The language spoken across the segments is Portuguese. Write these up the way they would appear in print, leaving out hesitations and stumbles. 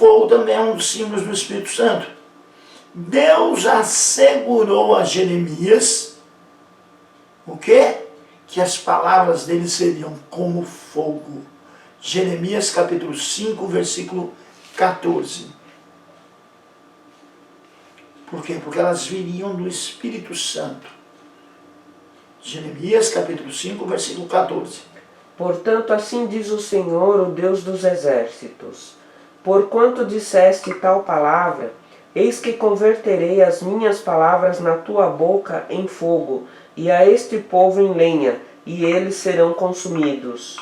fogo também é um dos símbolos do Espírito Santo. Deus assegurou a Jeremias o quê? Que as palavras dele seriam como fogo. Jeremias capítulo 5, versículo 14. Por quê? Porque elas viriam do Espírito Santo. Jeremias capítulo 5, versículo 14. Portanto, assim diz o Senhor, o Deus dos exércitos: porquanto disseste tal palavra, eis que converterei as minhas palavras na tua boca em fogo, e a este povo em lenha, e eles serão consumidos.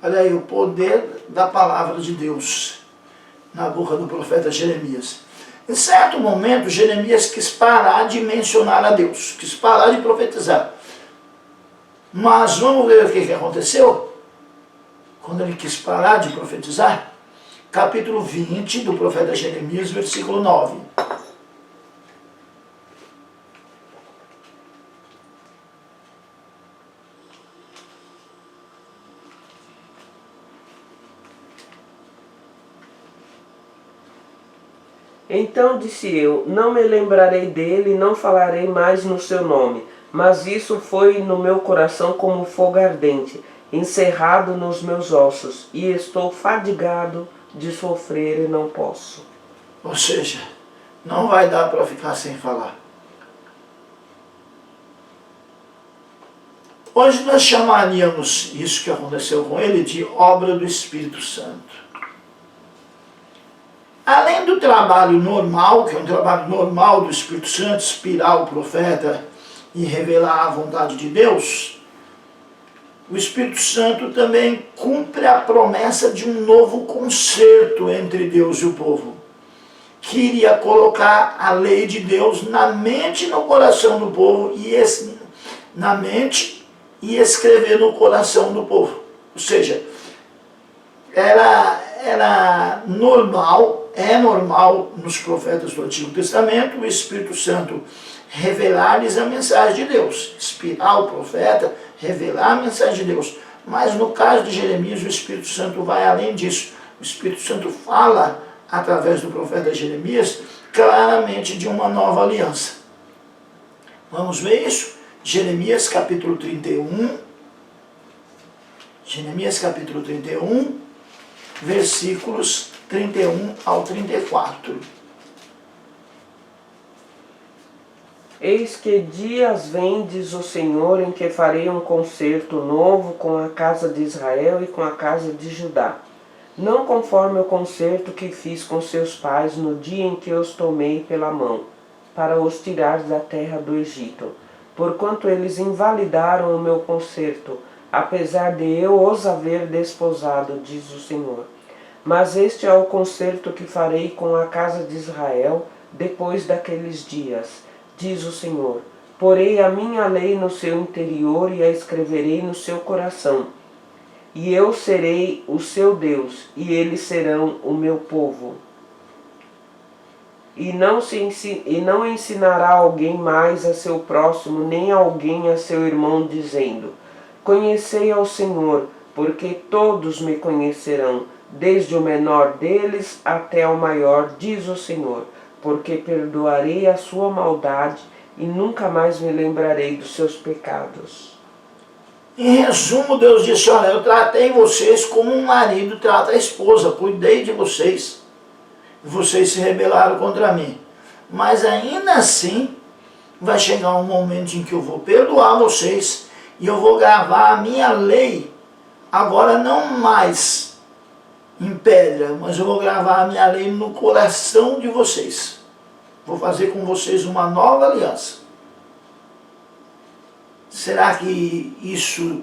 Olha aí o poder da palavra de Deus na boca do profeta Jeremias. Em certo momento, Jeremias quis parar de mencionar a Deus, quis parar de profetizar. Mas vamos ver o que aconteceu quando ele quis parar de profetizar. Capítulo 20 do profeta Jeremias, versículo 9. Então disse eu: não me lembrarei dele, não falarei mais no seu nome. Mas isso foi no meu coração como fogo ardente, encerrado nos meus ossos, e estou fadigado de sofrer e não posso. Ou seja, não vai dar para ficar sem falar. Hoje nós chamaríamos isso que aconteceu com ele de obra do Espírito Santo. Além do trabalho normal, que é um trabalho normal do Espírito Santo, inspirar o profeta e revelar a vontade de Deus, o Espírito Santo também cumpre a promessa de um novo concerto entre Deus e o povo, que iria colocar a lei de Deus na mente e no coração do povo, na mente e escrever no coração do povo. Ou seja, era normal, é normal nos profetas do Antigo Testamento, o Espírito Santo revelar-lhes a mensagem de Deus, inspirar o profeta, revelar a mensagem de Deus. Mas no caso de Jeremias, o Espírito Santo vai além disso. O Espírito Santo fala, através do profeta Jeremias, claramente de uma nova aliança. Vamos ver isso? Jeremias capítulo 31. Jeremias capítulo 31, versículos 31 ao 34. Eis que dias vem, diz o Senhor, em que farei um concerto novo com a casa de Israel e com a casa de Judá. Não conforme o concerto que fiz com seus pais no dia em que os tomei pela mão, para os tirar da terra do Egito, porquanto eles invalidaram o meu concerto, apesar de eu os haver desposado, diz o Senhor. Mas este é o concerto que farei com a casa de Israel depois daqueles dias, diz o Senhor. Porei a minha lei no seu interior e a escreverei no seu coração. E eu serei o seu Deus, e eles serão o meu povo. E não ensinará alguém mais a seu próximo, nem alguém a seu irmão, dizendo: conhecei ao Senhor, porque todos me conhecerão, desde o menor deles até o maior, diz o Senhor, porque perdoarei a sua maldade e nunca mais me lembrarei dos seus pecados. Em resumo, Deus disse: olha, eu tratei vocês como um marido trata a esposa, cuidei de vocês, e vocês se rebelaram contra mim. Mas ainda assim, vai chegar um momento em que eu vou perdoar vocês, e eu vou gravar a minha lei, agora não mais em pedra, mas eu vou gravar a minha lei no coração de vocês. Vou fazer com vocês uma nova aliança. Será que isso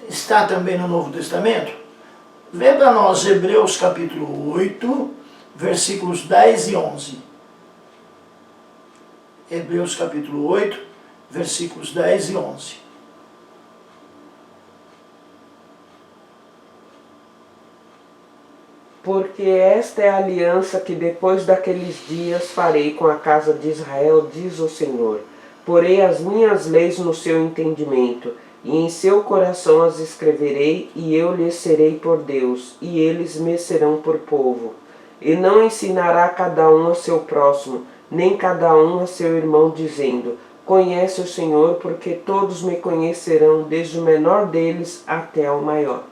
está também no Novo Testamento? Vê para nós Hebreus capítulo 8, versículos 10 e 11. Hebreus capítulo 8, versículos 10 e 11. Porque esta é a aliança que depois daqueles dias farei com a casa de Israel, diz o Senhor. Porei as minhas leis no seu entendimento, e em seu coração as escreverei, e eu lhes serei por Deus, e eles me serão por povo. E não ensinará cada um a seu próximo, nem cada um a seu irmão, dizendo: conhece o Senhor, porque todos me conhecerão, desde o menor deles até o maior.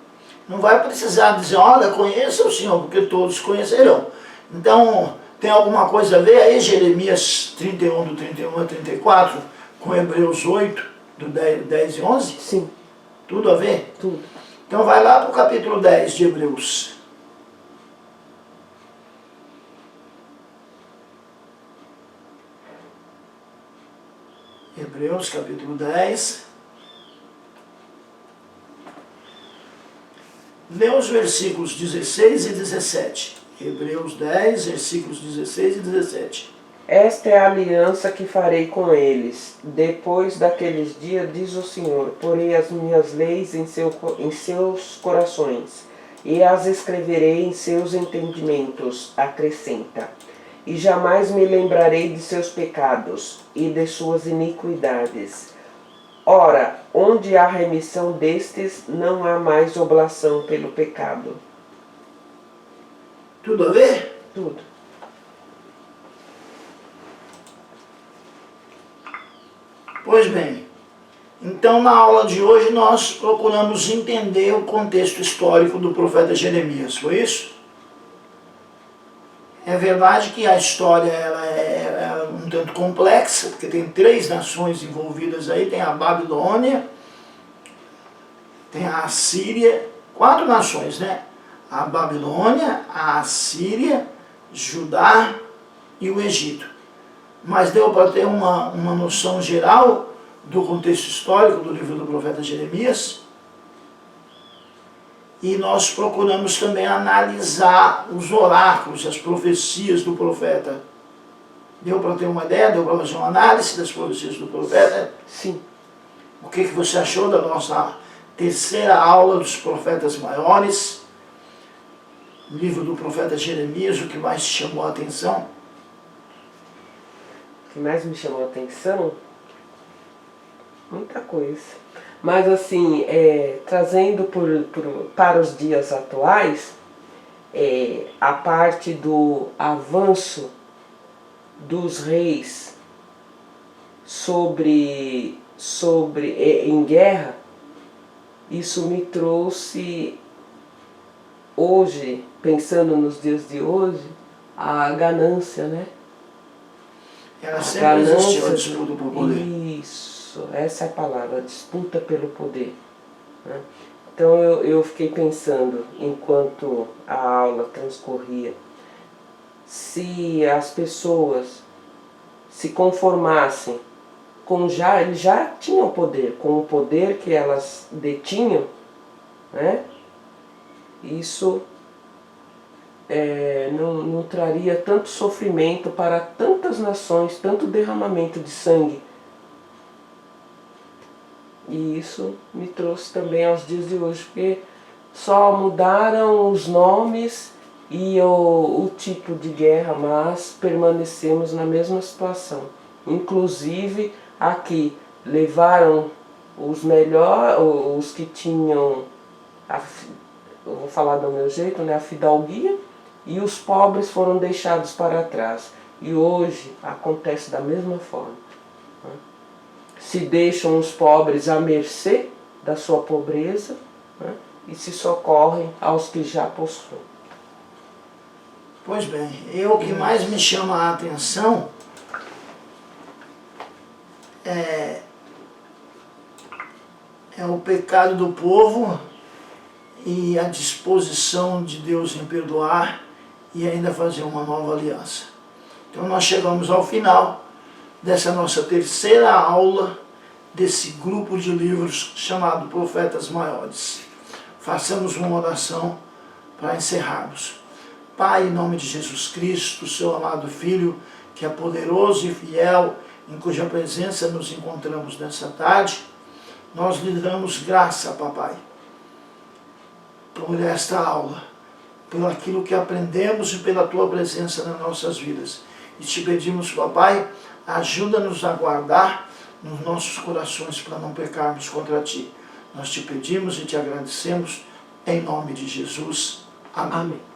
Não vai precisar dizer, olha, conheça o Senhor, porque todos conhecerão. Então, tem alguma coisa a ver aí, Jeremias 31, do 31 a 34, com Hebreus 8, do 10 e 11? Sim. Tudo a ver? Tudo. Então vai lá para o capítulo 10 de Hebreus. Hebreus capítulo 10. Lê os versículos 16 e 17. Hebreus 10, versículos 16 e 17. Esta é a aliança que farei com eles. Depois daqueles dias, diz o Senhor, porei as minhas leis em seus corações, e as escreverei em seus entendimentos, acrescenta. E jamais me lembrarei de seus pecados e de suas iniquidades. Ora, onde há remissão destes, não há mais oblação pelo pecado. Tudo a ver? Tudo. Pois bem, então na aula de hoje nós procuramos entender o contexto histórico do profeta Jeremias, foi isso? É verdade que a história ela é um tanto complexa, porque tem 3 nações envolvidas aí, tem a Babilônia, tem a Assíria, 4 nações, né? A Babilônia, a Assíria, Judá e o Egito. Mas deu para ter uma noção geral do contexto histórico do livro do profeta Jeremias. E nós procuramos também analisar os oráculos, as profecias do profeta. Deu para ter uma ideia? Deu para fazer uma análise das profecias do profeta? Sim. O que você achou da nossa terceira aula dos profetas maiores? Livro do profeta Jeremias, o que mais te chamou a atenção? O que mais me chamou a atenção? Muita coisa. Mas assim, trazendo para os dias atuais, a parte do avanço dos reis em guerra, isso me trouxe hoje, pensando nos dias de hoje, a ganância, né? Ela sempre existiu, a disputa por poder. Isso, essa é a palavra, a disputa pelo poder. Né? Então eu fiquei pensando, enquanto a aula transcorria, se as pessoas se conformassem com eles já tinham poder, com o poder que elas detinham, né? Isso não traria tanto sofrimento para tantas nações, tanto derramamento de sangue. E isso me trouxe também aos dias de hoje, porque só mudaram os nomes e o tipo de guerra, mas permanecemos na mesma situação. Inclusive aqui levaram os que tinham, eu vou falar do meu jeito, né, a fidalguia, e os pobres foram deixados para trás. E hoje acontece da mesma forma. Né? Se deixam os pobres à mercê da sua pobreza, né, e se socorrem aos que já possuem. Pois bem, o que mais me chama a atenção é o pecado do povo e a disposição de Deus em perdoar e ainda fazer uma nova aliança. Então nós chegamos ao final dessa nossa terceira aula desse grupo de livros chamado Profetas Maiores. Façamos uma oração para encerrarmos. Pai, em nome de Jesus Cristo, seu amado Filho, que é poderoso e fiel, em cuja presença nos encontramos nessa tarde, nós lhe damos graça, papai, por esta aula, por aquilo que aprendemos e pela tua presença nas nossas vidas. E te pedimos, papai, ajuda-nos a guardar nos nossos corações para não pecarmos contra ti. Nós te pedimos e te agradecemos em nome de Jesus. Amém. Amém.